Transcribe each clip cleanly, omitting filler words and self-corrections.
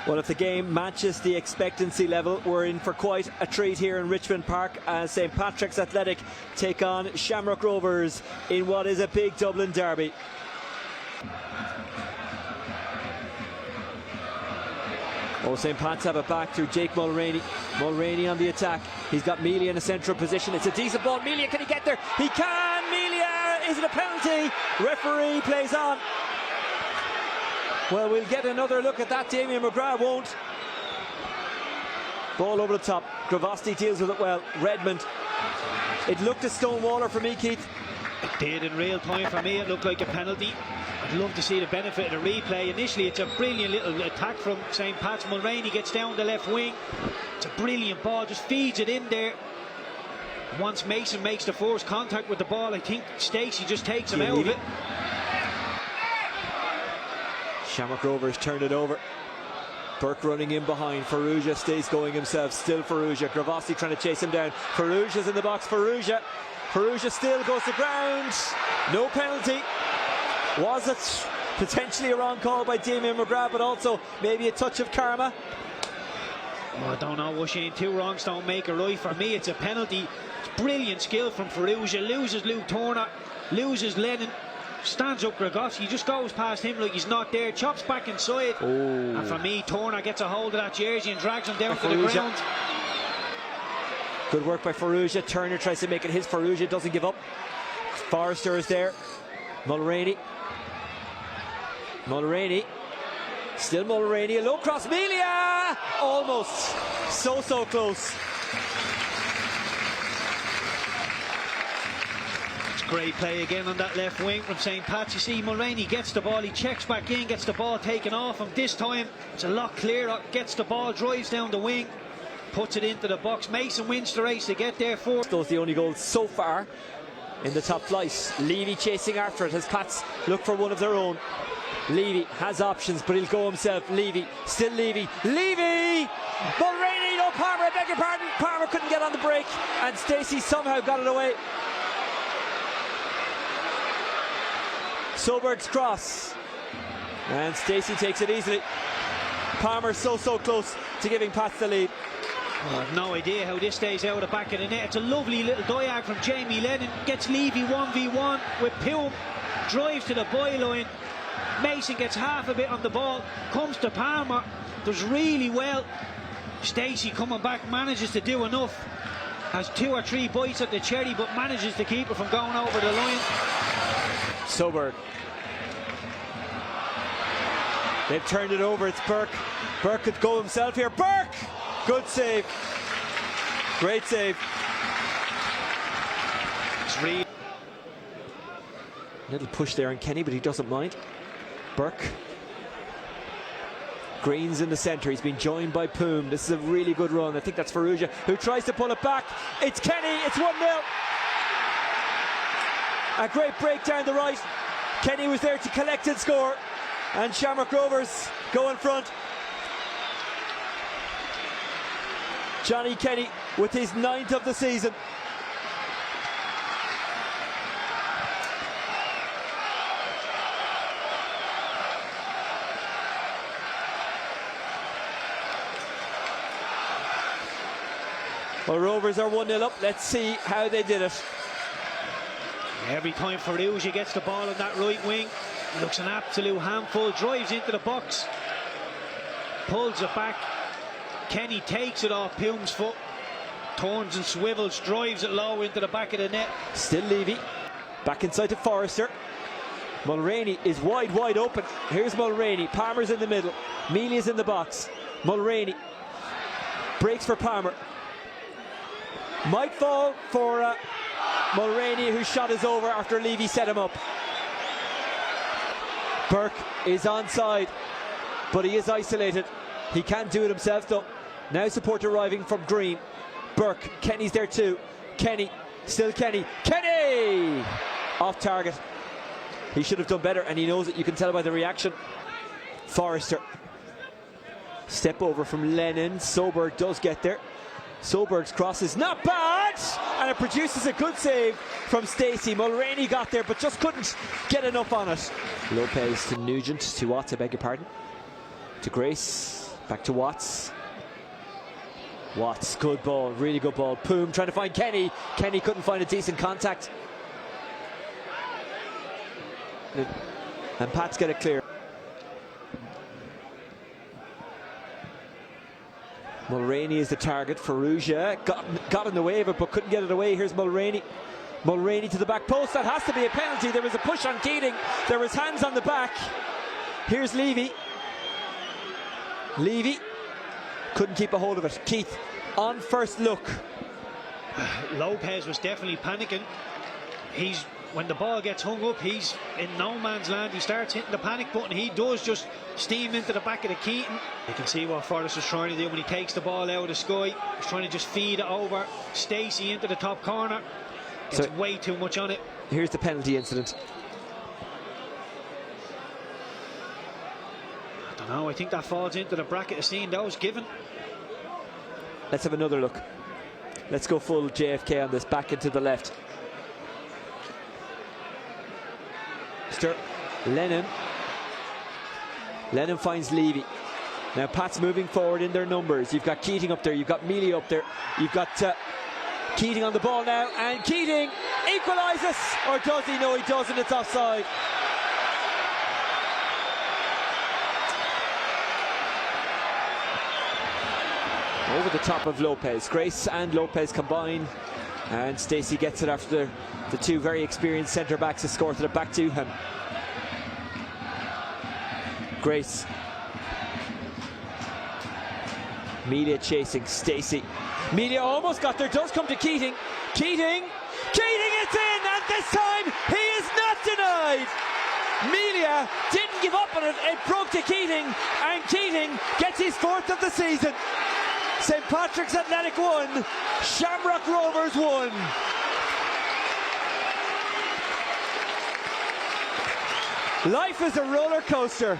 Well, if the game matches the expectancy level, we're in for quite a treat here in Richmond Park as St Patrick's Athletic take on Shamrock Rovers in what is a big Dublin derby. Oh, St Pat's have it back through Jake Mulroney. Mulroney on the attack. He's got Melia in a central position. It's a decent ball. Melia, can he get there? He can! Melia! Is it a penalty? Referee plays on. Well, we'll get another look at that. Damien McGrath won't. Ball over the top. Gravosti deals with it well. Redmond. It looked a Stonewaller for me, Keith. It did in real time for me. It looked like a penalty. I'd love to see the benefit of the replay. Initially, it's a brilliant little attack from St Pat's. Mulroney gets down the left wing. It's a brilliant ball. Just feeds it in there. Once Mason makes the forced contact with the ball, I think Stacey just takes him out of it. Shamrock Rovers turn it over. Burke running in behind. Farrugia stays going himself. Still Farrugia. Gravosti trying to chase him down. Farrugia's in the box. Farrugia still goes to ground. No penalty. Was it potentially a wrong call by Damien McGrath, but also maybe a touch of karma? Well, I don't know, Shane. Two wrongs don't make a right. For me, it's a penalty. It's brilliant skill from Farrugia. Loses Luke Turner. Loses Lennon. Stands up Gravosti, just goes past him like he's not there, chops back inside. And for me, Turner gets a hold of that jersey and drags him down to the ground. Good work by Farrugia. Turner tries to make it his. Farrugia doesn't give up. Forrester is there. Mulroney. Still Mulroney. A low cross. Melia! Almost. So close. Great play again on that left wing from St Pat's. You see Mulroney gets the ball, he checks back in, gets the ball taken off him. This time it's a lot clearer, gets the ball, drives down the wing, puts it into the box. Mason wins the race to get there for. Those are the only goals so far in the top flight. Levy chasing after it as Pats look for one of their own. Levy has options, but he'll go himself. Levy, still Levy. Mulroney, no, Palmer, I beg your pardon. Palmer couldn't get on the break and Stacey somehow got it away. Soberg's cross and Stacey takes it easily. Palmer so close to giving Pats the lead. Well, I've no idea how this stays out of the back of the net. It's a lovely little diag from Jamie Lennon. Gets Levy 1v1 with Pume. Drives to the byline. Mason gets half a bit on the ball. Comes to Palmer. Does really well. Stacey coming back, manages to do enough. Has 2 or 3 bites at the cherry, but manages to keep it from going over the line. Soberg. They've turned it over. It's Burke. Burke could go himself here. Burke! Good save. Great save. Little push there on Kenny, but he doesn't mind. Burke. Green's in the centre. He's been joined by Poom. This is a really good run. I think that's Farrugia who tries to pull it back. It's Kenny. It's 1-0. A great break down the right. Kenny was there to collect and score. And Shamrock Rovers go in front. Johnny Kenny with his 9th of the season. Well, Rovers are 1-0 up. Let's see how they did it. Every time Farrugia gets the ball on that right wing, he looks an absolute handful, drives into the box, pulls it back. Kenny takes it off Pume's foot, turns and swivels, drives it low into the back of the net. Still Levy, back inside to Forrester. Mulroney is wide open. Here's Mulroney, Palmer's in the middle, Melia's in the box. Mulroney breaks for Palmer. Might fall for Mulroney, whose shot is over after Levy set him up. Burke is onside, but he is isolated. He can't do it himself though. Now support arriving from Green. Burke, Kenny's there too. Kenny, still Kenny. Kenny! Off target. He should have done better and he knows it. You can tell by the reaction. Forrester. Step over from Lennon. Soberg does get there. Soberg's cross is not bad, and it produces a good save from Stacey. Mulroney got there but just couldn't get enough on it. Lopez to Nugent, to Watts, I beg your pardon. To Grace, Back to Watts. Watts, good ball, really good ball. Poom trying to find Kenny. Kenny couldn't find a decent contact. And Pat's get it clear. Mulroney is the target. Ferrugia got in the way of it but couldn't get it away. Here's Mulroney. Mulroney to the back post. That has to be a penalty. There was a push on Keating. There was hands on the back. Here's Levy. Levy couldn't keep a hold of it. Keith on first look. Lopez was definitely panicking. When the ball gets hung up, he's in no man's land. He starts hitting the panic button. He does just steam into the back of the Keaton. You can see what Forrest is trying to do when he takes the ball out of the sky. He's trying to just feed it over Stacey into the top corner. It's way too much on it. Here's the penalty incident. I don't know. I think that falls into the bracket of seeing those given. Let's have another look. Let's go full JFK on this. Back into the left. Lennon finds Levy. Now Pat's moving forward in their numbers. You've got Keating up there, you've got Mealy up there, you've got Keating on the ball now, and Keating equalises, or does he? No, he doesn't. It's offside. Over the top of Lopez. Grace and Lopez combine, and Stacey gets it after the two very experienced centre backs escorted it back to him. Grace. Melia chasing Stacey. Melia almost got there, does come to Keating. Keating it's in, and this time he is not denied. Melia didn't give up on it, it broke to Keating, and Keating gets his fourth of the season. St. Patrick's Athletic 1, Shamrock Rovers 1. Life is a roller coaster.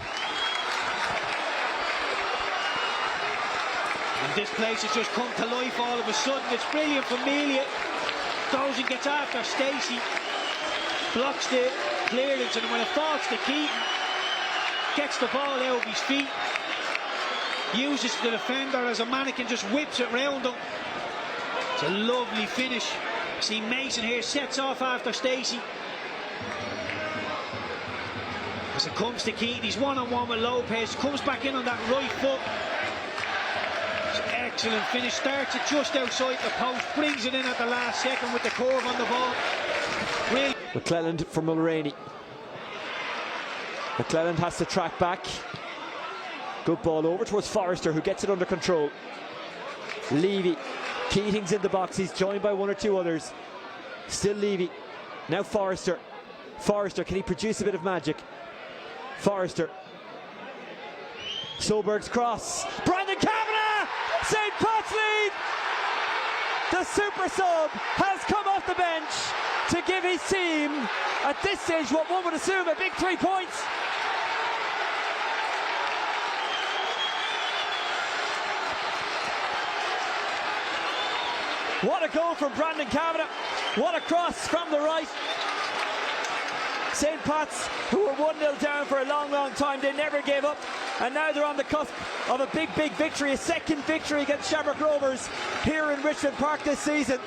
And this place has just come to life all of a sudden. It's brilliant from Melia. Goes and gets after Stacey. Blocks the clearance, and when it falls to Keaton, gets the ball out of his feet. Uses the defender as a mannequin, just whips it round him. It's a lovely finish. See Mason here sets off after Stacey. As it comes to Keaton, he's one-on-one with Lopez. Comes back in on that right foot. Excellent finish. Starts it just outside the post. Brings it in at the last second with the curve on the ball. Really. McClelland for Mulroney. McClelland has to track back. Good ball over towards Forrester, who gets it under control. Levy. Keating's in the box. He's joined by one or two others. Still Levy. Now Forrester. Forrester, can he produce a bit of magic? Forrester. Soberg's cross. Brandon Kavanagh! St. Pat's lead! The super sub has come off the bench to give his team, at this stage, what one would assume a big 3 points. What a goal from Brandon Kavanagh. What a cross from the right. St. Pat's, who were 1-0 down for a long, long time, they never gave up. And now they're on the cusp of a big, big victory, a second victory against Shamrock Rovers here in Richmond Park this season.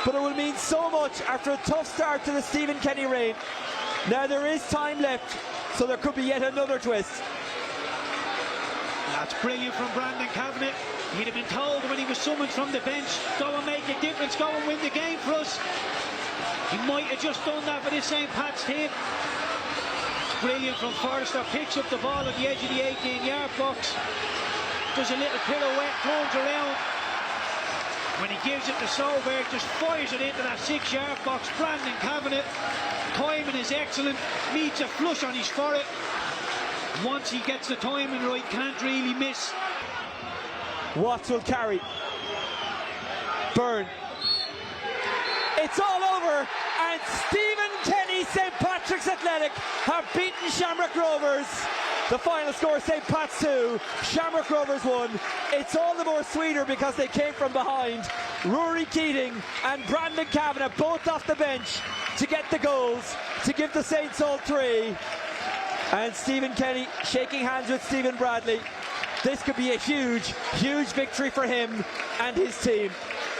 But it will mean so much after a tough start to the Stephen Kenny reign. Now there is time left, so there could be yet another twist. That's brilliant from Brandon Kavanagh. He'd have been told when he was summoned from the bench, go and make a difference, go and win the game for us. He might have just done that for this St. Pat's team. Brilliant from Forrester, picks up the ball at the edge of the 18-yard box. Does a little pirouette, turns around. When he gives it to Soberg, just fires it into that 6-yard box. Brandon Kavanagh, timing is excellent, meets a flush on his forehead. Once he gets the timing right, can't really miss. Watts will carry. Byrne. It's all over, and Stephen Kenny, St. Patrick's Athletic, have beaten Shamrock Rovers. The final score, St. Pat's 2, Shamrock Rovers 1. It's all the more sweeter because they came from behind. Rory Keating and Brandon Kavanagh both off the bench to get the goals, to give the Saints all 3. And Stephen Kenny shaking hands with Stephen Bradley. This could be a huge, huge victory for him and his team.